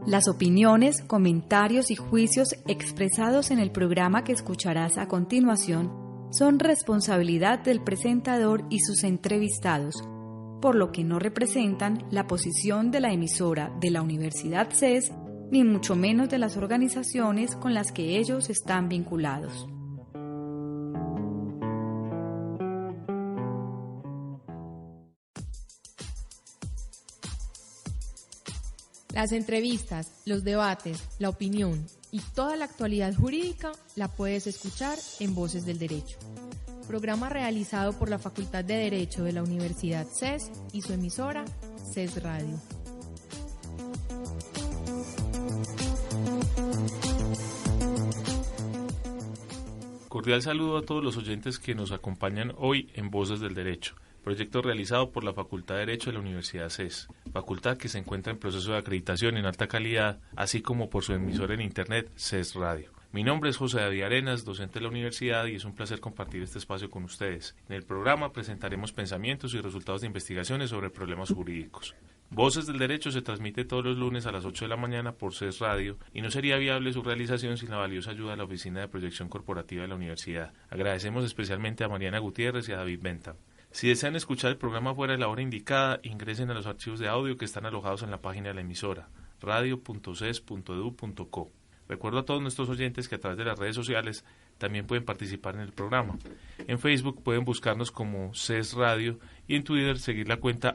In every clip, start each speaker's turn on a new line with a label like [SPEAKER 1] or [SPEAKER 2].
[SPEAKER 1] Las opiniones, comentarios y juicios expresados en el programa que escucharás a continuación son responsabilidad del presentador y sus entrevistados, por lo que no representan la posición de la emisora de la Universidad CES, ni mucho menos de las organizaciones con las que ellos están vinculados.
[SPEAKER 2] Las entrevistas, los debates, la opinión y toda la actualidad jurídica la puedes escuchar en Voces del Derecho, programa realizado por la Facultad de Derecho de la Universidad CES y su emisora CES Radio.
[SPEAKER 3] Cordial saludo a todos los oyentes que nos acompañan hoy en Voces del Derecho, proyecto realizado por la Facultad de Derecho de la Universidad CES, facultad que se encuentra en proceso de acreditación en alta calidad, así como por su emisora en internet CES Radio. Mi nombre es José David Arenas, docente de la universidad, y es un placer compartir este espacio con ustedes. En el programa presentaremos pensamientos y resultados de investigaciones sobre problemas jurídicos. Voces del Derecho se transmite todos los lunes a las 8 de la mañana por CES Radio y no sería viable su realización sin la valiosa ayuda de la Oficina de Proyección Corporativa de la Universidad. Agradecemos especialmente a Mariana Gutiérrez y a David Bentham. Si desean escuchar el programa fuera de la hora indicada, ingresen a los archivos de audio que están alojados en la página de la emisora, radio.ces.edu.co. Recuerdo a todos nuestros oyentes que a través de las redes sociales también pueden participar en el programa. En Facebook pueden buscarnos como CES Radio y en Twitter seguir la cuenta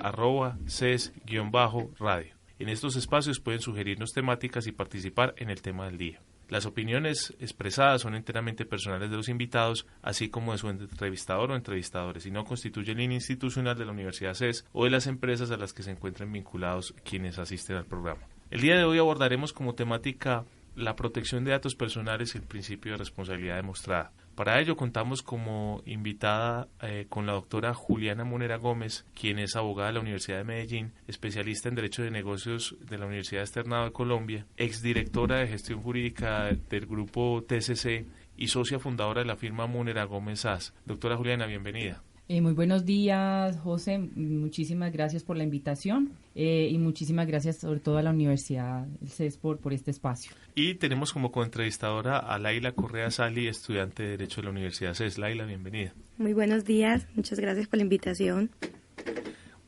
[SPEAKER 3] @CES_radio. En estos espacios pueden sugerirnos temáticas y participar en el tema del día. Las opiniones expresadas son enteramente personales de los invitados, así como de su entrevistador o entrevistadores, y no constituyen línea institucional de la Universidad CES o de las empresas a las que se encuentren vinculados quienes asisten al programa. El día de hoy abordaremos como temática la protección de datos personales y el principio de responsabilidad demostrada. Para ello contamos como invitada con la doctora Juliana Munera Gómez, quien es abogada de la Universidad de Medellín, especialista en Derecho de Negocios de la Universidad Externado de Colombia, exdirectora de Gestión Jurídica del Grupo TCC y socia fundadora de la firma Munera Gómez SAS. Doctora Juliana, bienvenida.
[SPEAKER 4] Muy buenos días, José. Muchísimas gracias por la invitación y muchísimas gracias sobre todo a la Universidad CES por este espacio.
[SPEAKER 3] Y tenemos como coentrevistadora a Laila Correa Sali, estudiante de Derecho de la Universidad CES. Laila, bienvenida.
[SPEAKER 5] Muy buenos días, muchas gracias por la invitación.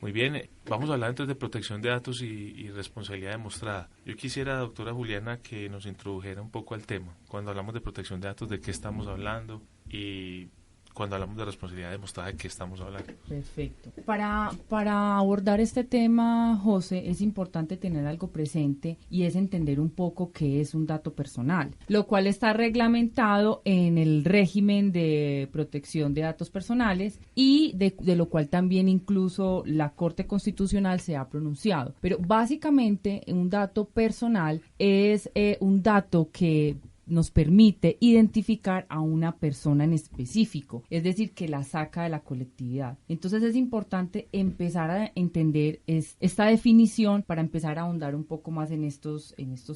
[SPEAKER 3] Muy bien, vamos a hablar entonces de protección de datos y responsabilidad demostrada. Yo quisiera, doctora Juliana, que nos introdujera un poco al tema. Cuando hablamos de protección de datos, ¿de qué estamos hablando? Y cuando hablamos de responsabilidad demostrada, ¿de qué estamos hablando?
[SPEAKER 4] Perfecto. Para abordar este tema, José, es importante tener algo presente y es entender un poco qué es un dato personal, lo cual está reglamentado en el régimen de protección de datos personales y de lo cual también incluso la Corte Constitucional se ha pronunciado. Pero básicamente un dato personal es un dato que nos permite identificar a una persona en específico, es decir, que la saca de la colectividad. Entonces es importante empezar a entender esta definición para empezar a ahondar un poco más en estos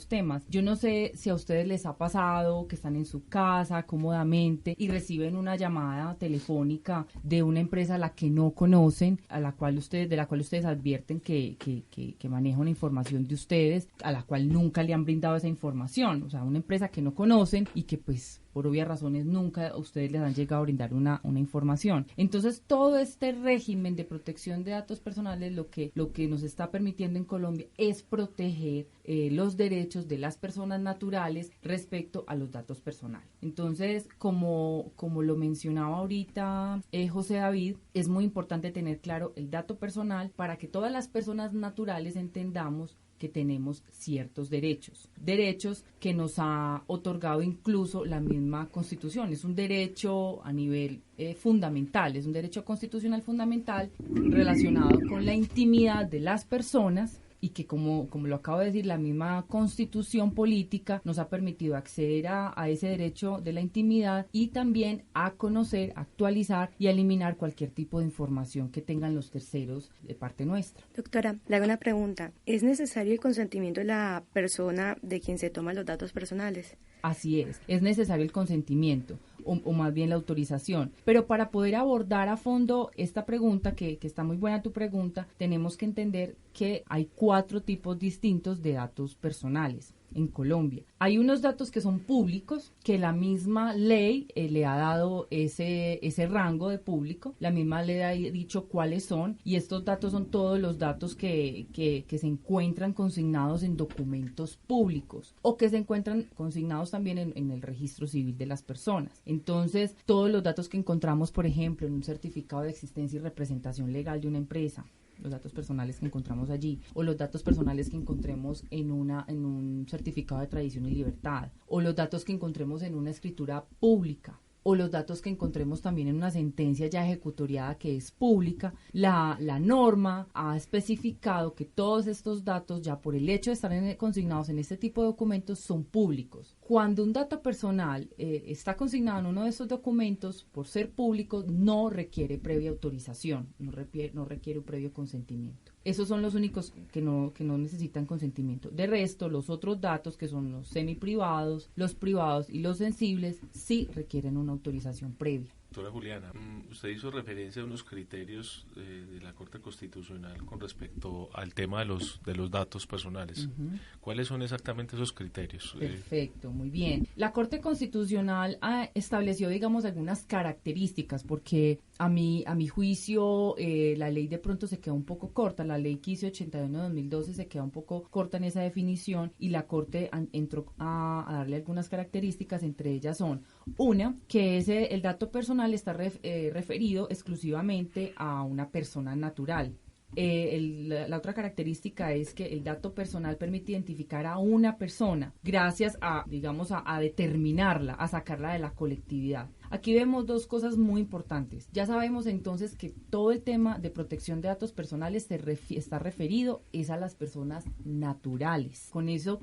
[SPEAKER 4] temas. Yo no sé si a ustedes les ha pasado que están en su casa cómodamente y reciben una llamada telefónica de una empresa a la que no conocen, de la cual ustedes advierten que maneja una información de ustedes, a la cual nunca le han brindado esa información. O sea, una empresa que no conocen y que pues por obvias razones nunca a ustedes les han llegado a brindar una información. Entonces todo este régimen de protección de datos personales lo que nos está permitiendo en Colombia es proteger los derechos de las personas naturales respecto a los datos personales. Entonces, como lo mencionaba ahorita José David, es muy importante tener claro el dato personal para que todas las personas naturales entendamos que tenemos ciertos derechos que nos ha otorgado incluso la misma Constitución. Es un derecho a nivel fundamental, es un derecho constitucional fundamental relacionado con la intimidad de las personas y que como lo acabo de decir, la misma Constitución política nos ha permitido acceder a ese derecho de la intimidad y también a conocer, actualizar y eliminar cualquier tipo de información que tengan los terceros de parte nuestra.
[SPEAKER 5] Doctora, le hago una pregunta. ¿Es necesario el consentimiento de la persona de quien se toman los datos personales?
[SPEAKER 4] Así es necesario el consentimiento. o más bien la autorización. Pero para poder abordar a fondo esta pregunta, que está muy buena tu pregunta, tenemos que entender que hay 4 tipos distintos de datos personales en Colombia. Hay unos datos que son públicos, que la misma ley le ha dado ese rango de público, la misma ley ha dicho cuáles son, y estos datos son todos los datos que se encuentran consignados en documentos públicos o que se encuentran consignados también en el registro civil de las personas. Entonces, todos los datos que encontramos, por ejemplo, en un certificado de existencia y representación legal de una empresa, los datos personales que encontramos allí, o los datos personales que encontremos en un certificado de tradición y libertad, o los datos que encontremos en una escritura pública, o los datos que encontremos también en una sentencia ya ejecutoriada que es pública. La norma ha especificado que todos estos datos, ya por el hecho de estar consignados en este tipo de documentos, son públicos. Cuando un dato personal está consignado en uno de esos documentos, por ser público, no requiere previa autorización, no requiere un previo consentimiento. Esos son los únicos que no necesitan consentimiento. De resto, los otros datos, que son los semiprivados, los privados y los sensibles, sí requieren una autorización previa.
[SPEAKER 3] Doctora Juliana, usted hizo referencia a unos criterios de la Corte Constitucional con respecto al tema de los datos personales. Uh-huh. ¿Cuáles son exactamente esos criterios?
[SPEAKER 4] Perfecto, muy bien. La Corte Constitucional estableció, digamos, algunas características, porque a mi juicio la ley de pronto se queda un poco corta. La ley 1581 de 2012 se queda un poco corta en esa definición, y la Corte entró a darle algunas características. Entre ellas son: una, que el dato personal está referido exclusivamente a una persona natural. La otra característica es que el dato personal permite identificar a una persona gracias a determinarla, a sacarla de la colectividad. Aquí vemos 2 cosas muy importantes. Ya sabemos entonces que todo el tema de protección de datos personales está referido es a las personas naturales. Con eso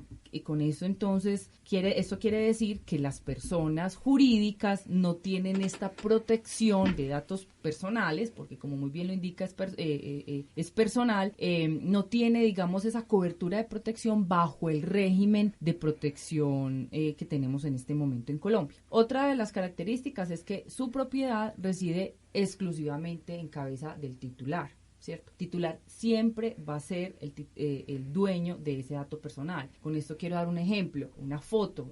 [SPEAKER 4] entonces esto quiere decir que las personas jurídicas no tienen esta protección de datos personales, porque como muy bien lo indica es personal, no tiene, digamos, esa cobertura de protección bajo el régimen de protección que tenemos en este momento en Colombia. Otra de las características es que su propiedad reside exclusivamente en cabeza del titular, ¿cierto? Titular siempre va a ser el dueño de ese dato personal. Con esto quiero dar un ejemplo: una foto.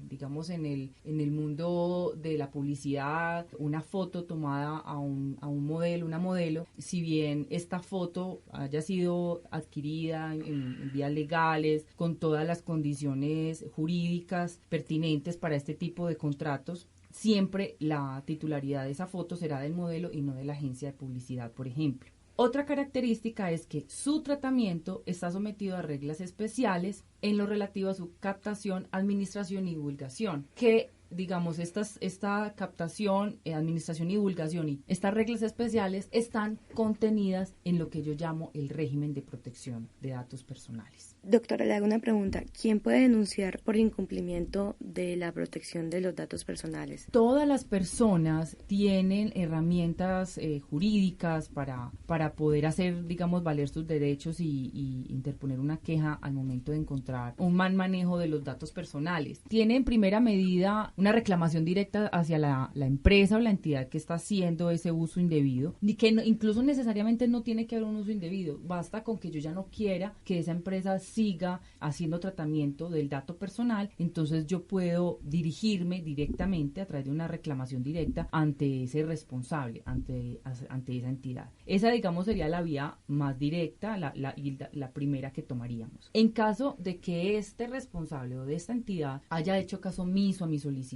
[SPEAKER 4] Digamos, en el mundo de la publicidad, una foto tomada a un modelo, una modelo, si bien esta foto haya sido adquirida en vías legales, con todas las condiciones jurídicas pertinentes para este tipo de contratos, siempre la titularidad de esa foto será del modelo y no de la agencia de publicidad, por ejemplo. Otra característica es que su tratamiento está sometido a reglas especiales en lo relativo a su captación, administración y divulgación, que digamos, esta captación, administración y divulgación y estas reglas especiales están contenidas en lo que yo llamo el régimen de protección de datos personales.
[SPEAKER 5] Doctora, le hago una pregunta. ¿Quién puede denunciar por incumplimiento de la protección de los datos personales?
[SPEAKER 4] Todas las personas tienen herramientas jurídicas para poder hacer, digamos, valer sus derechos y interponer una queja al momento de encontrar un mal manejo de los datos personales. Tiene en primera medida una reclamación directa hacia la empresa o la entidad que está haciendo ese uso indebido, ni que incluso necesariamente no tiene que haber un uso indebido. Basta con que yo ya no quiera que esa empresa siga haciendo tratamiento del dato personal, entonces yo puedo dirigirme directamente a través de una reclamación directa ante ese responsable, ante esa entidad. Esa, digamos, sería la vía más directa, la primera que tomaríamos. En caso de que este responsable o de esta entidad haya hecho caso omiso a mi solicitud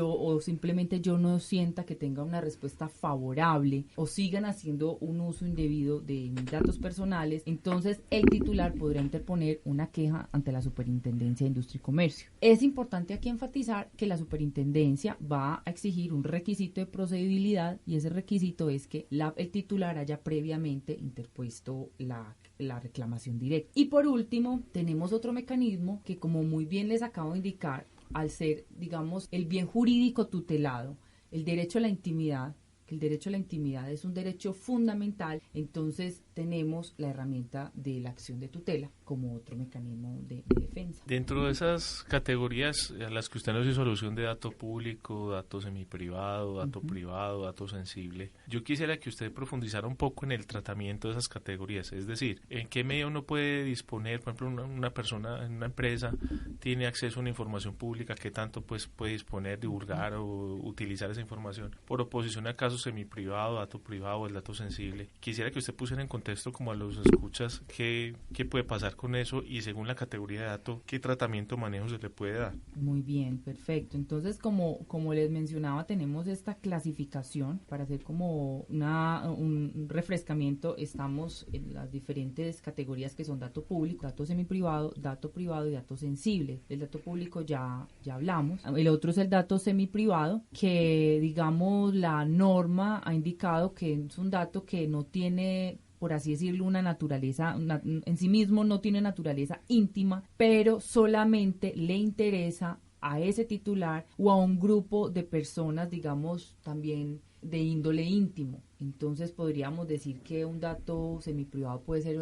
[SPEAKER 4] o simplemente yo no sienta que tenga una respuesta favorable o sigan haciendo un uso indebido de mis datos personales, entonces el titular podrá interponer una queja ante la Superintendencia de Industria y Comercio. Es importante aquí enfatizar que la Superintendencia va a exigir un requisito de procedibilidad, y ese requisito es que el titular haya previamente interpuesto la reclamación directa. Y por último, tenemos otro mecanismo que, como muy bien les acabo de indicar, al ser, digamos, el bien jurídico tutelado, el derecho a la intimidad, que el derecho a la intimidad es un derecho fundamental, entonces tenemos la herramienta de la acción de tutela como otro mecanismo de defensa.
[SPEAKER 3] Dentro de esas categorías a las que usted nos hizo alusión de dato público, dato semiprivado, dato privado, dato sensible, yo quisiera que usted profundizara un poco en el tratamiento de esas categorías, es decir, en qué medio uno puede disponer, por ejemplo, una persona en una empresa tiene acceso a una información pública, qué tanto pues puede disponer, divulgar o utilizar esa información, por oposición a casos semiprivado, dato privado, el dato sensible. Quisiera que usted pusiera en contexto como a los escuchas qué puede pasar con eso y según la categoría de dato, qué tratamiento o manejo se le puede dar.
[SPEAKER 4] Muy bien, perfecto. Entonces, como les mencionaba, tenemos esta clasificación para hacer como un refrescamiento. Estamos en las diferentes categorías que son dato público, dato semiprivado, dato privado y dato sensible. Del dato público ya hablamos. El otro es el dato semiprivado, que digamos la norma ha indicado que es un dato que no tiene, por así decirlo, una naturaleza, en sí mismo no tiene naturaleza íntima, pero solamente le interesa a ese titular o a un grupo de personas, digamos, también de índole íntimo. Entonces podríamos decir que un dato semiprivado puede ser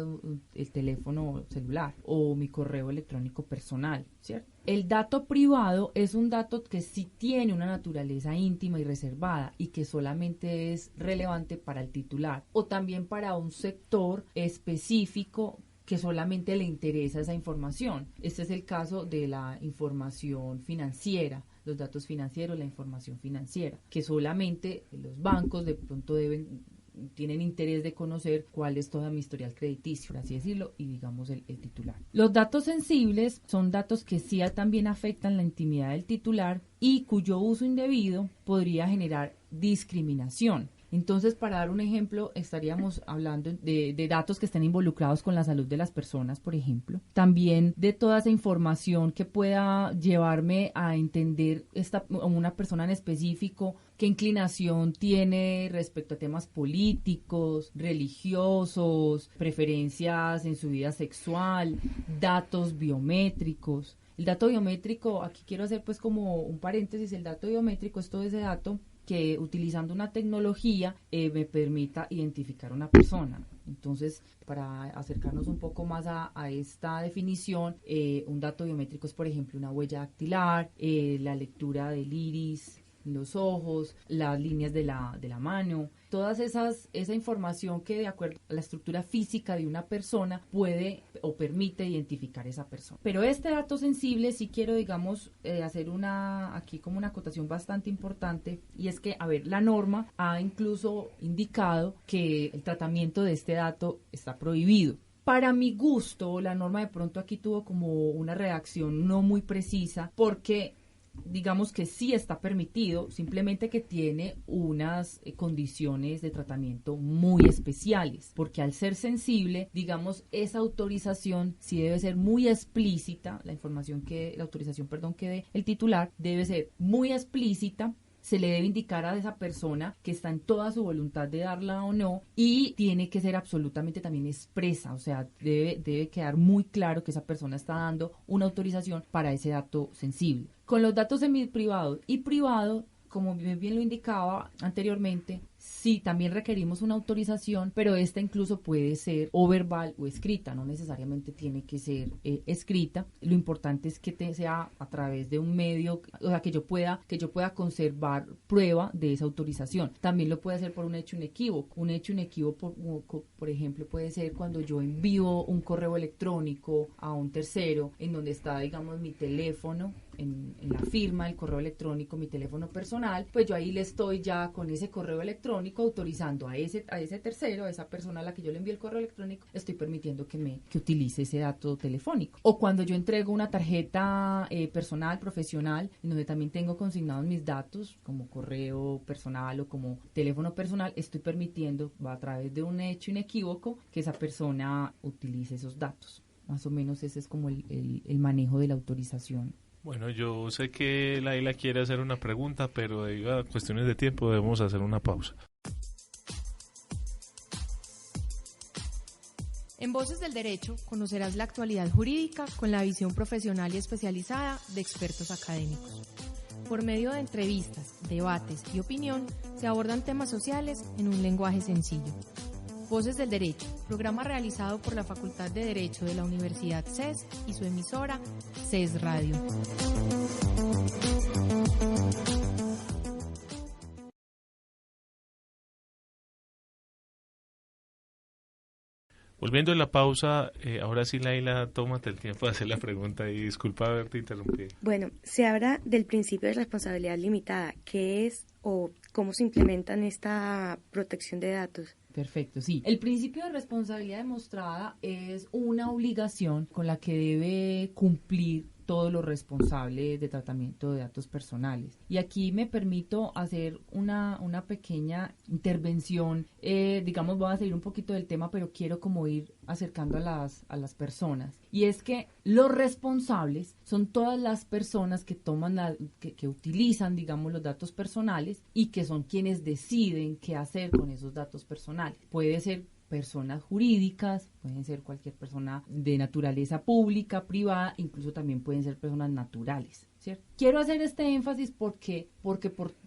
[SPEAKER 4] el teléfono celular o mi correo electrónico personal, ¿cierto? El dato privado es un dato que sí tiene una naturaleza íntima y reservada y que solamente es relevante para el titular o también para un sector específico que solamente le interesa esa información. Este es el caso de la información financiera, los datos financieros, la información financiera, que solamente los bancos de pronto tienen interés de conocer cuál es toda mi historial crediticio, por así decirlo, y digamos el titular. Los datos sensibles son datos que sí también afectan la intimidad del titular y cuyo uso indebido podría generar discriminación. Entonces, para dar un ejemplo, estaríamos hablando de datos que estén involucrados con la salud de las personas, por ejemplo. También de toda esa información que pueda llevarme a entender una persona en específico, qué inclinación tiene respecto a temas políticos, religiosos, preferencias en su vida sexual, datos biométricos. El dato biométrico, aquí quiero hacer pues como un paréntesis, el dato biométrico es todo ese dato que utilizando una tecnología me permita identificar a una persona. Entonces, para acercarnos un poco más a esta definición, un dato biométrico es, por ejemplo, una huella dactilar, la lectura del iris, los ojos, las líneas de la mano, esa información que de acuerdo a la estructura física de una persona puede o permite identificar a esa persona. Pero este dato sensible sí quiero, digamos, hacer aquí como una acotación bastante importante, y es que, la norma ha incluso indicado que el tratamiento de este dato está prohibido. Para mi gusto, la norma de pronto aquí tuvo como una redacción no muy precisa, porque digamos que sí está permitido, simplemente que tiene unas condiciones de tratamiento muy especiales, porque al ser sensible, digamos, esa autorización sí debe ser muy explícita, la autorización que dé el titular debe ser muy explícita. Se le debe indicar a esa persona que está en toda su voluntad de darla o no, y tiene que ser absolutamente también expresa, o sea, debe quedar muy claro que esa persona está dando una autorización para ese dato sensible. Con los datos semiprivados y privados, como bien lo indicaba anteriormente, sí, también requerimos una autorización, pero esta incluso puede ser o verbal o escrita, no necesariamente tiene que ser escrita. Lo importante es que sea a través de un medio, o sea, que yo pueda conservar prueba de esa autorización. También lo puede hacer por un hecho inequívoco. Un hecho inequívoco, por ejemplo, puede ser cuando yo envío un correo electrónico a un tercero, en donde está, digamos, mi teléfono, en la firma del correo electrónico, mi teléfono personal, pues yo ahí le estoy ya con ese correo electrónico autorizando a ese tercero, a esa persona a la que yo le envío el correo electrónico, estoy permitiendo que utilice ese dato telefónico. O cuando yo entrego una tarjeta personal, profesional, en donde también tengo consignados mis datos, como correo personal o como teléfono personal, estoy permitiendo, a través de un hecho inequívoco, que esa persona utilice esos datos. Más o menos ese es como el manejo de la autorización.
[SPEAKER 3] Bueno, yo sé que Laila quiere hacer una pregunta, pero debido a cuestiones de tiempo debemos hacer una pausa.
[SPEAKER 2] En Voces del Derecho conocerás la actualidad jurídica con la visión profesional y especializada de expertos académicos. Por medio de entrevistas, debates y opinión, se abordan temas sociales en un lenguaje sencillo. Voces del Derecho, programa realizado por la Facultad de Derecho de la Universidad CES y su emisora CES Radio.
[SPEAKER 3] Volviendo a la pausa, ahora sí, Laila, tómate el tiempo de hacer la pregunta y disculpa haberte interrumpido.
[SPEAKER 5] Bueno, se habla del principio de responsabilidad limitada. ¿Qué es o cómo se implementa en esta protección de datos?
[SPEAKER 4] Perfecto, sí. El principio de responsabilidad demostrada es una obligación con la que debe cumplir todos los responsables de tratamiento de datos personales. Y aquí me permito hacer una pequeña intervención, digamos, voy a seguir un poquito del tema, pero quiero como ir acercando a las personas. Y es que los responsables son todas las personas que toman, que utilizan, digamos, los datos personales y que son quienes deciden qué hacer con esos datos personales. Puede ser personas jurídicas, pueden ser cualquier persona de naturaleza pública, privada, incluso también pueden ser personas naturales, ¿cierto? Quiero hacer este énfasis porque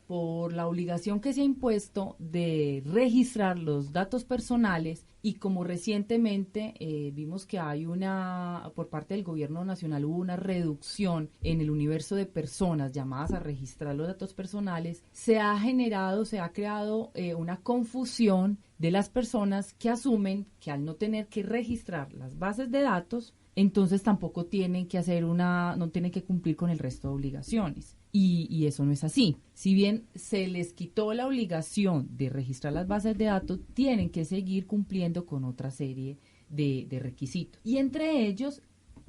[SPEAKER 4] por la obligación que se ha impuesto de registrar los datos personales y como recientemente vimos que hay por parte del gobierno nacional hubo una reducción en el universo de personas llamadas a registrar los datos personales, se ha creado una confusión de las personas que asumen que al no tener que registrar las bases de datos, entonces tampoco tienen que no tienen que cumplir con el resto de obligaciones. Y eso no es así. Si bien se les quitó la obligación de registrar las bases de datos, tienen que seguir cumpliendo con otra serie de requisitos. Y entre ellos,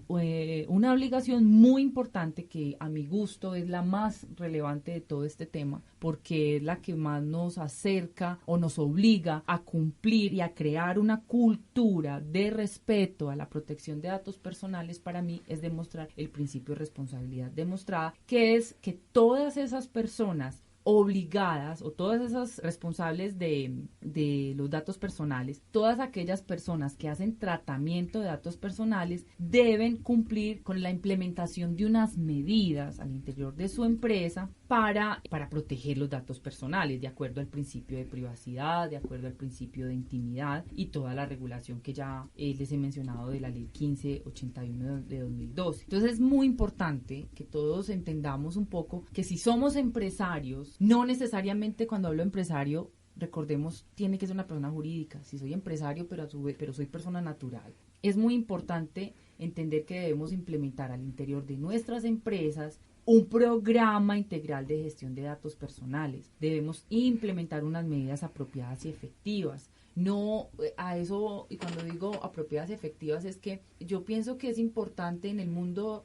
[SPEAKER 4] una obligación muy importante que a mi gusto es la más relevante de todo este tema, porque es la que más nos acerca o nos obliga a cumplir y a crear una cultura de respeto a la protección de datos personales, para mí es demostrar el principio de responsabilidad demostrada, que es que todas esas personas obligadas o todas esas responsables de los datos personales, todas aquellas personas que hacen tratamiento de datos personales deben cumplir con la implementación de unas medidas al interior de su empresa para proteger los datos personales, de acuerdo al principio de privacidad, de acuerdo al principio de intimidad y toda la regulación que ya les he mencionado de la Ley 1581 de 2012. Entonces es muy importante que todos entendamos un poco que si somos empresarios, no necesariamente cuando hablo empresario, recordemos, tiene que ser una persona jurídica. Si soy empresario, pero soy persona natural. Es muy importante entender que debemos implementar al interior de nuestras empresas un programa integral de gestión de datos personales. Debemos implementar unas medidas apropiadas y efectivas. No a eso, y cuando digo apropiadas y efectivas, es que yo pienso que es importante en el mundo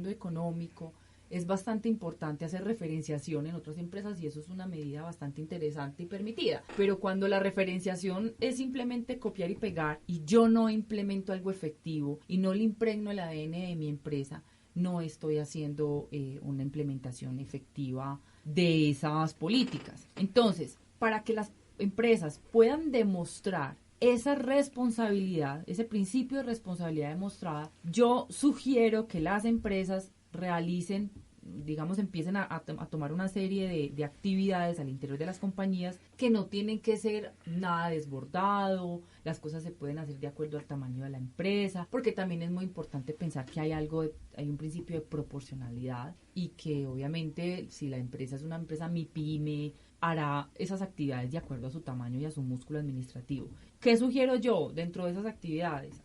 [SPEAKER 4] económico. Es bastante importante hacer referenciación en otras empresas y eso es una medida bastante interesante y permitida. Pero cuando la referenciación es simplemente copiar y pegar y yo no implemento algo efectivo y no le impregno el ADN de mi empresa, no estoy haciendo una implementación efectiva de esas políticas. Entonces, para que las empresas puedan demostrar esa responsabilidad, ese principio de responsabilidad demostrada, yo sugiero que las empresas realicen, digamos, empiecen a tomar una serie de actividades al interior de las compañías que no tienen que ser nada desbordado, las cosas se pueden hacer de acuerdo al tamaño de la empresa, porque también es muy importante pensar que hay un principio de proporcionalidad y que obviamente si la empresa es una empresa MIPYME, hará esas actividades de acuerdo a su tamaño y a su músculo administrativo. ¿Qué sugiero yo dentro de esas actividades?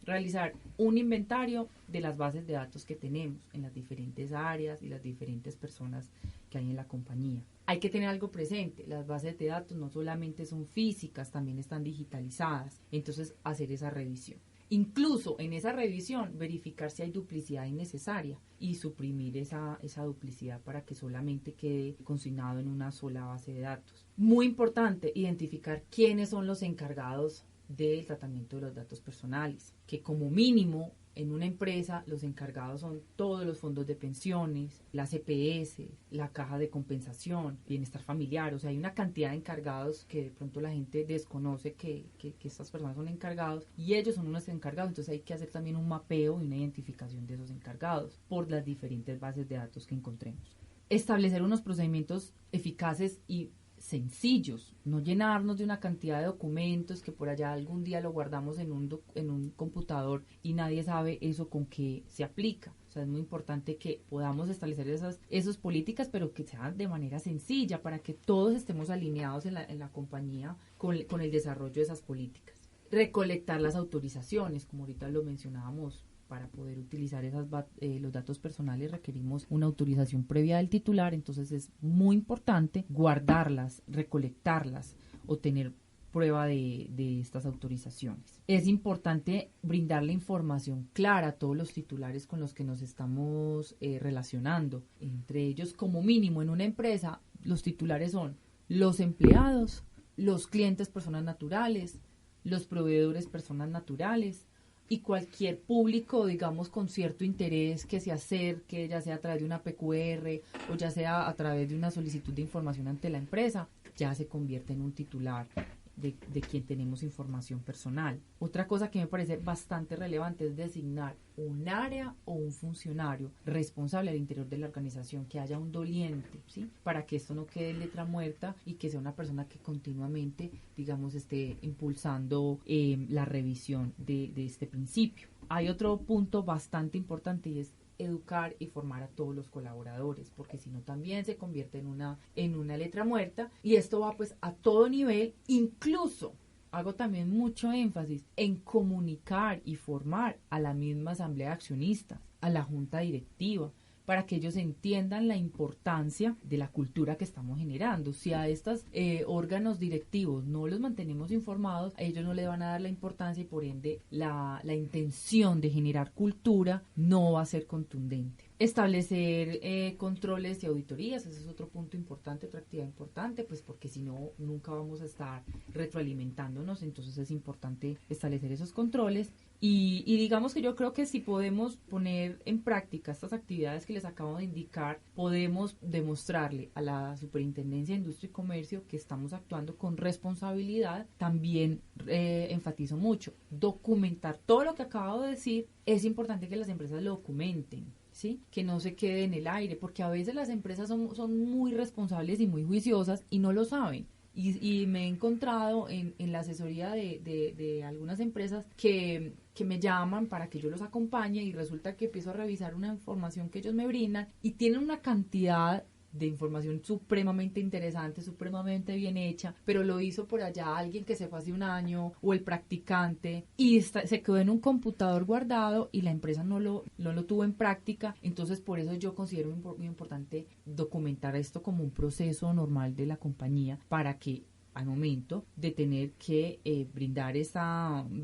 [SPEAKER 4] Realizar un inventario de las bases de datos que tenemos en las diferentes áreas y las diferentes personas que hay en la compañía. Hay que tener algo presente, las bases de datos no solamente son físicas, también están digitalizadas, entonces hacer esa revisión. Incluso en esa revisión verificar si hay duplicidad innecesaria y suprimir esa duplicidad para que solamente quede consignado en una sola base de datos. Muy importante identificar quiénes son los encargados del tratamiento de los datos personales, que como mínimo en una empresa los encargados son todos los fondos de pensiones, la CPS, la caja de compensación, bienestar familiar. O sea, hay una cantidad de encargados que de pronto la gente desconoce que estas personas son encargados y ellos son unos encargados. Entonces hay que hacer también un mapeo y una identificación de esos encargados por las diferentes bases de datos que encontremos. establecer unos procedimientos eficaces y sencillos, no llenarnos de una cantidad de documentos que por allá algún día lo guardamos en un computador y nadie sabe eso con qué se aplica. O sea, es muy importante que podamos establecer esas políticas, pero que sean de manera sencilla para que todos estemos alineados en la compañía con el desarrollo de esas políticas. Recolectar las autorizaciones, como ahorita lo mencionábamos. Para poder utilizar los datos personales requerimos una autorización previa del titular, entonces es muy importante guardarlas, recolectarlas o tener prueba de estas autorizaciones. Es importante brindarle información clara a todos los titulares con los que nos estamos relacionando. Entre ellos, como mínimo en una empresa, los titulares son los empleados, los clientes personas naturales, los proveedores personas naturales, y cualquier público, digamos, con cierto interés que se acerque, ya sea a través de una PQR o ya sea a través de una solicitud de información ante la empresa, ya se convierte en un titular de quien tenemos información personal. Otra cosa que me parece bastante relevante es designar un área o un funcionario responsable al interior de la organización, que haya un doliente, ¿sí? Para que esto no quede en letra muerta y que sea una persona que continuamente, digamos, esté impulsando la revisión de este principio. Hay otro punto bastante importante y es educar y formar a todos los colaboradores, porque si no también se convierte en una letra muerta, y esto va pues a todo nivel. Incluso hago también mucho énfasis en comunicar y formar a la misma asamblea de accionistas, a la junta directiva, para que ellos entiendan la importancia de la cultura que estamos generando. Si a estos órganos directivos no los mantenemos informados, a ellos no le van a dar la importancia y por ende la intención de generar cultura no va a ser contundente. Establecer controles y auditorías, ese es otro punto importante, otra actividad importante, pues porque si no, nunca vamos a estar retroalimentándonos, entonces es importante establecer esos controles. Y digamos que yo creo que si podemos poner en práctica estas actividades que les acabo de indicar, podemos demostrarle a la Superintendencia de Industria y Comercio que estamos actuando con responsabilidad. También enfatizo mucho, documentar todo lo que acabo de decir. Es importante que las empresas lo documenten, ¿sí? Que no se quede en el aire, porque a veces las empresas son muy responsables y muy juiciosas y no lo saben. Y me he encontrado en la asesoría de algunas empresas que me llaman para que yo los acompañe y resulta que empiezo a revisar una información que ellos me brindan y tienen una cantidad de información supremamente interesante, supremamente bien hecha, pero lo hizo por allá alguien que se fue hace un año o el practicante y se quedó en un computador guardado y la empresa no lo tuvo en práctica. Entonces por eso yo considero muy importante documentar esto como un proceso normal de la compañía para que al momento de tener que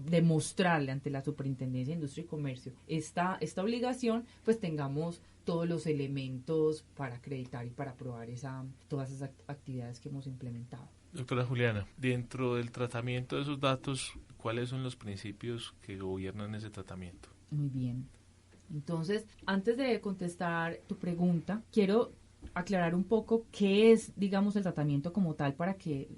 [SPEAKER 4] demostrarle ante la Superintendencia de Industria y Comercio esta obligación, pues tengamos todos los elementos para acreditar y para aprobar todas esas actividades que hemos implementado.
[SPEAKER 3] Doctora Juliana, dentro del tratamiento de esos datos, ¿cuáles son los principios que gobiernan ese tratamiento?
[SPEAKER 4] Muy bien. Entonces, antes de contestar tu pregunta, quiero aclarar un poco qué es, digamos, el tratamiento como tal para que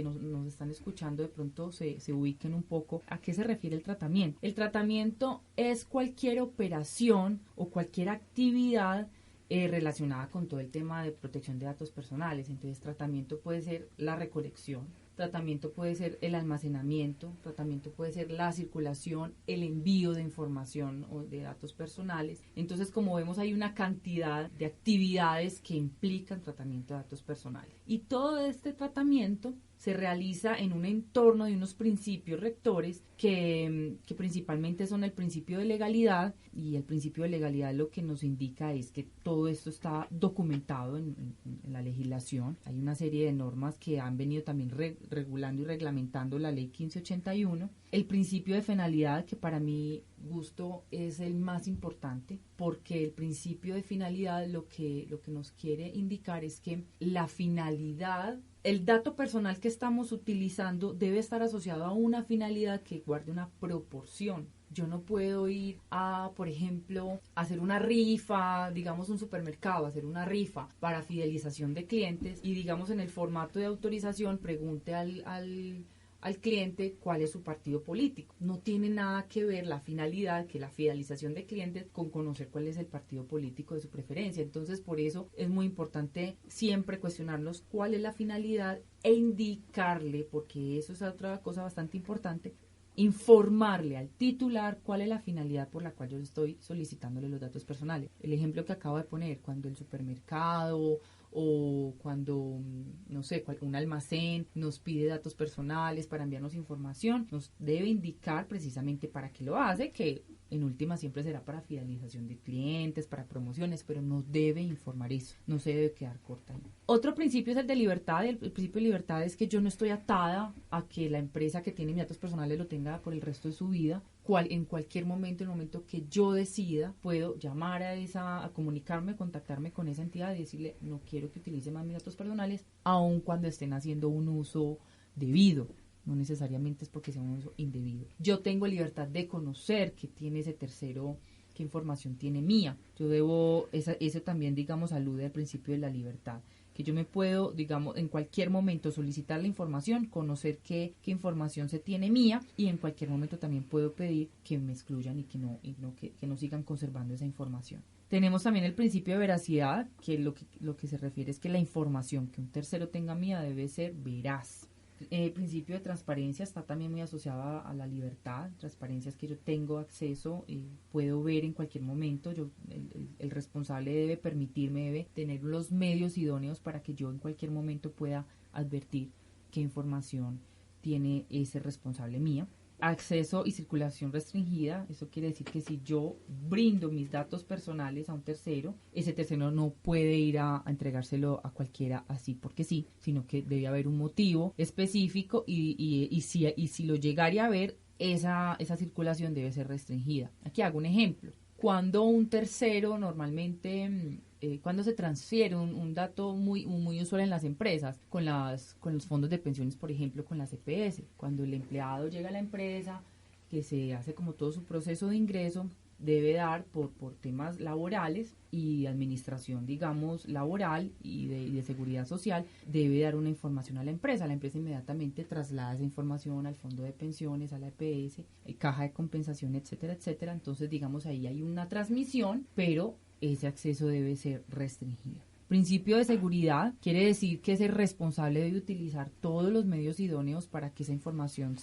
[SPEAKER 4] nos están escuchando de pronto se ubiquen un poco a qué se refiere el tratamiento. El tratamiento es cualquier operación o cualquier actividad relacionada con todo el tema de protección de datos personales. Entonces, tratamiento puede ser la recolección, tratamiento puede ser el almacenamiento, tratamiento puede ser la circulación, el envío de información o de datos personales. Entonces, como vemos, hay una cantidad de actividades que implican tratamiento de datos personales. Y todo este tratamiento se realiza en un entorno de unos principios rectores que principalmente son el principio de legalidad, y el principio de legalidad lo que nos indica es que todo esto está documentado en la legislación. Hay una serie de normas que han venido también regulando y reglamentando la ley 1581. El principio de finalidad, que para mi gusto es el más importante, porque el principio de finalidad lo que nos quiere indicar es que la finalidad, el dato personal que estamos utilizando debe estar asociado a una finalidad que guarde una proporción. Yo no puedo ir a, por ejemplo, hacer una rifa, digamos un supermercado, hacer una rifa para fidelización de clientes y digamos en el formato de autorización pregunte al al cliente cuál es su partido político. No tiene nada que ver la finalidad, que la fidelización de clientes, con conocer cuál es el partido político de su preferencia. Entonces, por eso es muy importante siempre cuestionarnos cuál es la finalidad e indicarle, porque eso es otra cosa bastante importante, informarle al titular cuál es la finalidad por la cual yo estoy solicitándole los datos personales. El ejemplo que acabo de poner, cuando el supermercado o cuando, no sé, un almacén nos pide datos personales para enviarnos información, nos debe indicar precisamente para qué lo hace, que en última siempre será para fidelización de clientes, para promociones, pero nos debe informar eso, no se debe quedar corta. Otro principio es el de libertad. El principio de libertad es que yo no estoy atada a que la empresa que tiene mis datos personales lo tenga por el resto de su vida. En cualquier momento, en el momento que yo decida, puedo llamar a comunicarme, contactarme con esa entidad y decirle, no quiero que utilice más mis datos personales, aun cuando estén haciendo un uso debido. No necesariamente es porque sea un uso indebido. Yo tengo libertad de conocer qué tiene ese tercero, qué información tiene mía. Eso también, digamos, alude al principio de la libertad, que yo me puedo, digamos, en cualquier momento solicitar la información, conocer qué información se tiene mía, y en cualquier momento también puedo pedir que me excluyan y que no sigan conservando esa información. Tenemos también el principio de veracidad, que lo que se refiere es que la información que un tercero tenga mía debe ser veraz. El principio de transparencia está también muy asociado a la libertad. Transparencia es que yo tengo acceso y puedo ver en cualquier momento. El responsable debe tener los medios idóneos para que yo en cualquier momento pueda advertir qué información tiene ese responsable mía. Acceso y circulación restringida, eso quiere decir que si yo brindo mis datos personales a un tercero, ese tercero no puede ir a entregárselo a cualquiera así porque sí, sino que debe haber un motivo específico y si lo llegara a ver, esa circulación debe ser restringida. Aquí hago un ejemplo. Cuando un tercero normalmente, cuando se transfiere un dato muy usual en las empresas, con los fondos de pensiones, por ejemplo, con las EPS, cuando el empleado llega a la empresa, que se hace como todo su proceso de ingreso, debe dar por temas laborales y administración, digamos, laboral y de seguridad social, debe dar una información a la empresa. La empresa inmediatamente traslada esa información al fondo de pensiones, a la EPS, caja de compensación, etcétera, etcétera. Entonces, digamos, ahí hay una transmisión, pero ese acceso debe ser restringido. Principio de seguridad quiere decir que ese responsable debe utilizar todos los medios idóneos para que esa información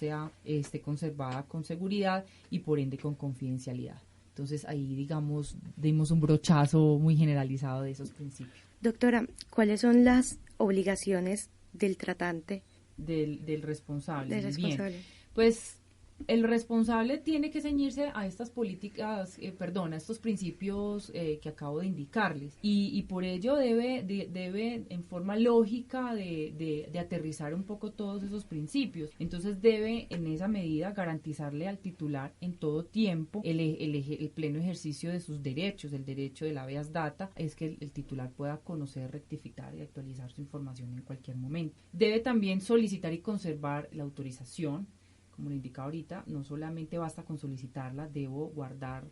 [SPEAKER 4] esté conservada con seguridad y por ende con confidencialidad. Entonces ahí, digamos, dimos un brochazo muy generalizado de esos principios.
[SPEAKER 5] Doctora, ¿cuáles son las obligaciones del tratante?
[SPEAKER 4] Del responsable.
[SPEAKER 5] Responsable.
[SPEAKER 4] Bien, pues el responsable tiene que ceñirse a estas políticas, a estos principios que acabo de indicarles, y por ello debe en forma lógica de aterrizar un poco todos esos principios. Entonces debe en esa medida garantizarle al titular en todo tiempo el pleno ejercicio de sus derechos. El derecho del habeas data es que el titular pueda conocer, rectificar y actualizar su información en cualquier momento. Debe también solicitar y conservar la autorización. Como lo indica ahorita, no solamente basta con solicitarla, debo guardar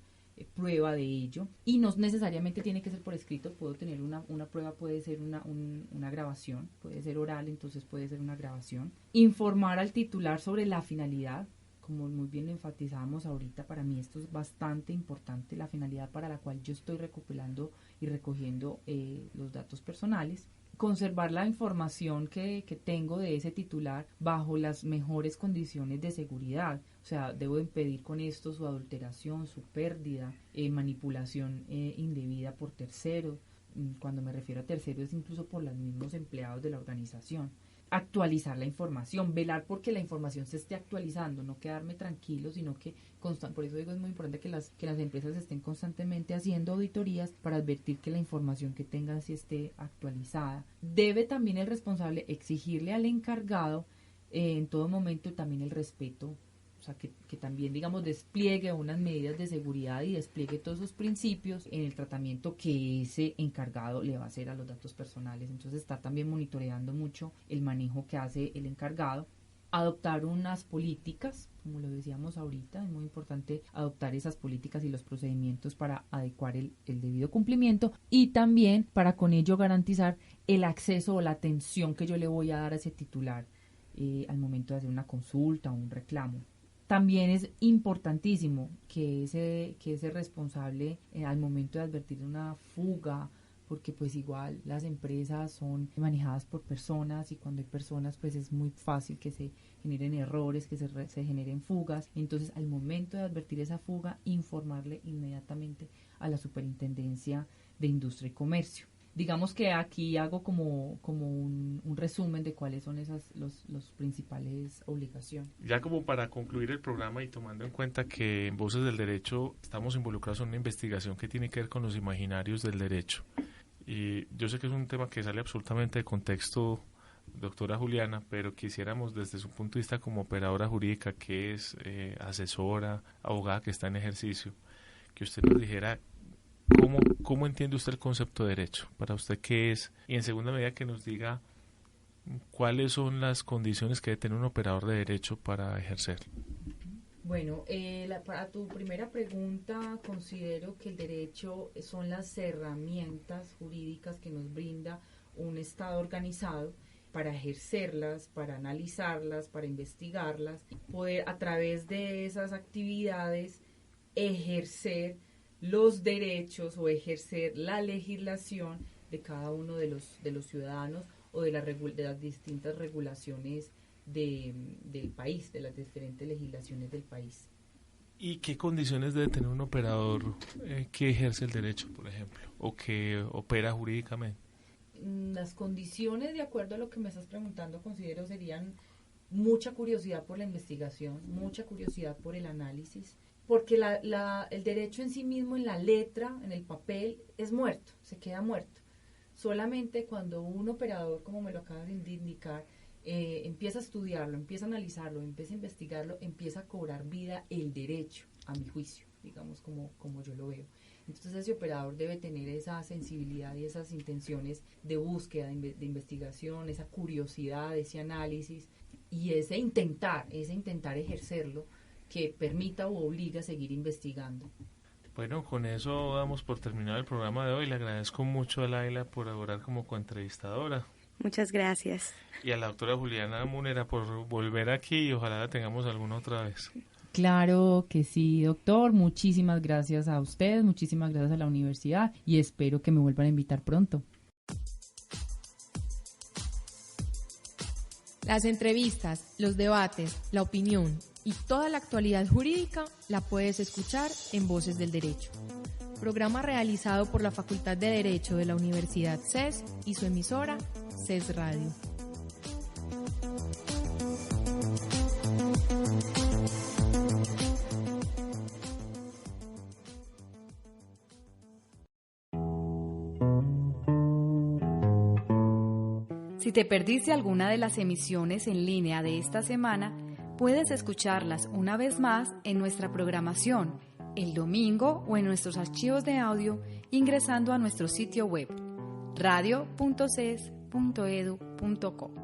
[SPEAKER 4] prueba de ello, y no necesariamente tiene que ser por escrito. Puedo tener una prueba, puede ser una grabación, puede ser oral, entonces puede ser una grabación. Informar al titular sobre la finalidad, como muy bien enfatizamos ahorita, para mí esto es bastante importante, la finalidad para la cual yo estoy recopilando y recogiendo los datos personales. Conservar la información que tengo de ese titular bajo las mejores condiciones de seguridad. O sea, debo impedir con esto su adulteración, su pérdida, manipulación indebida por terceros. Cuando me refiero a terceros es incluso por los mismos empleados de la organización. Actualizar la información, velar porque la información se esté actualizando, no quedarme tranquilo, sino que por eso digo, es muy importante que las empresas estén constantemente haciendo auditorías para advertir que la información que tengan sí esté actualizada. Debe también el responsable exigirle al encargado en todo momento también el respeto, o sea, que también, digamos, despliegue unas medidas de seguridad y despliegue todos esos principios en el tratamiento que ese encargado le va a hacer a los datos personales. Entonces está también monitoreando mucho el manejo que hace el encargado. Adoptar unas políticas, como lo decíamos ahorita, es muy importante adoptar esas políticas y los procedimientos para adecuar el debido cumplimiento, y también para con ello garantizar el acceso o la atención que yo le voy a dar a ese titular al momento de hacer una consulta o un reclamo. También es importantísimo que ese responsable al momento de advertir una fuga, porque pues igual las empresas son manejadas por personas y cuando hay personas pues es muy fácil que se generen errores, que se generen fugas. Entonces al momento de advertir esa fuga, informarle inmediatamente a la Superintendencia de Industria y Comercio. Digamos que aquí hago como un resumen de cuáles son los principales obligaciones.
[SPEAKER 3] Ya como para concluir el programa y tomando en cuenta que en Voces del Derecho estamos involucrados en una investigación que tiene que ver con los imaginarios del derecho. Y yo sé que es un tema que sale absolutamente de contexto, doctora Juliana, pero quisiéramos desde su punto de vista como operadora jurídica, que es asesora, abogada que está en ejercicio, que usted nos dijera ¿Cómo entiende usted el concepto de derecho? Para usted, ¿qué es? Y en segunda medida que nos diga cuáles son las condiciones que debe tener un operador de derecho para ejercer.
[SPEAKER 4] Bueno, para tu primera pregunta, considero que el derecho son las herramientas jurídicas que nos brinda un Estado organizado para ejercerlas, para analizarlas, para investigarlas, poder a través de esas actividades ejercer los derechos o ejercer la legislación de cada uno de los ciudadanos o de las distintas regulaciones del país, de las diferentes legislaciones del país.
[SPEAKER 3] ¿Y qué condiciones debe tener un operador que ejerce el derecho, por ejemplo, o que opera jurídicamente?
[SPEAKER 4] Las condiciones, de acuerdo a lo que me estás preguntando, considero serían mucha curiosidad por la investigación, mucha curiosidad por el análisis, porque el derecho en sí mismo, en la letra, en el papel, es muerto, se queda muerto. Solamente cuando un operador, como me lo acabas de indicar, empieza a estudiarlo, empieza a analizarlo, empieza a investigarlo, empieza a cobrar vida el derecho, a mi juicio, digamos como yo lo veo. Entonces ese operador debe tener esa sensibilidad y esas intenciones de búsqueda, de investigación, esa curiosidad, ese análisis y ese intentar ejercerlo que permita o obligue a seguir investigando.
[SPEAKER 3] Bueno, con eso damos por terminado el programa de hoy. Le agradezco mucho a Laila por laborar como coentrevistadora.
[SPEAKER 5] Muchas gracias.
[SPEAKER 3] Y a la doctora Juliana Múnera por volver aquí y ojalá la tengamos alguna otra vez.
[SPEAKER 4] Claro que sí, doctor. Muchísimas gracias a ustedes, muchísimas gracias a la universidad y espero que me vuelvan a invitar pronto.
[SPEAKER 2] Las entrevistas, los debates, la opinión y toda la actualidad jurídica la puedes escuchar en Voces del Derecho. Programa realizado por la Facultad de Derecho de la Universidad CES y su emisora CES Radio.
[SPEAKER 1] Si te perdiste alguna de las emisiones en línea de esta semana, puedes escucharlas una vez más en nuestra programación, el domingo o en nuestros archivos de audio ingresando a nuestro sitio web radio.ces.edu.co.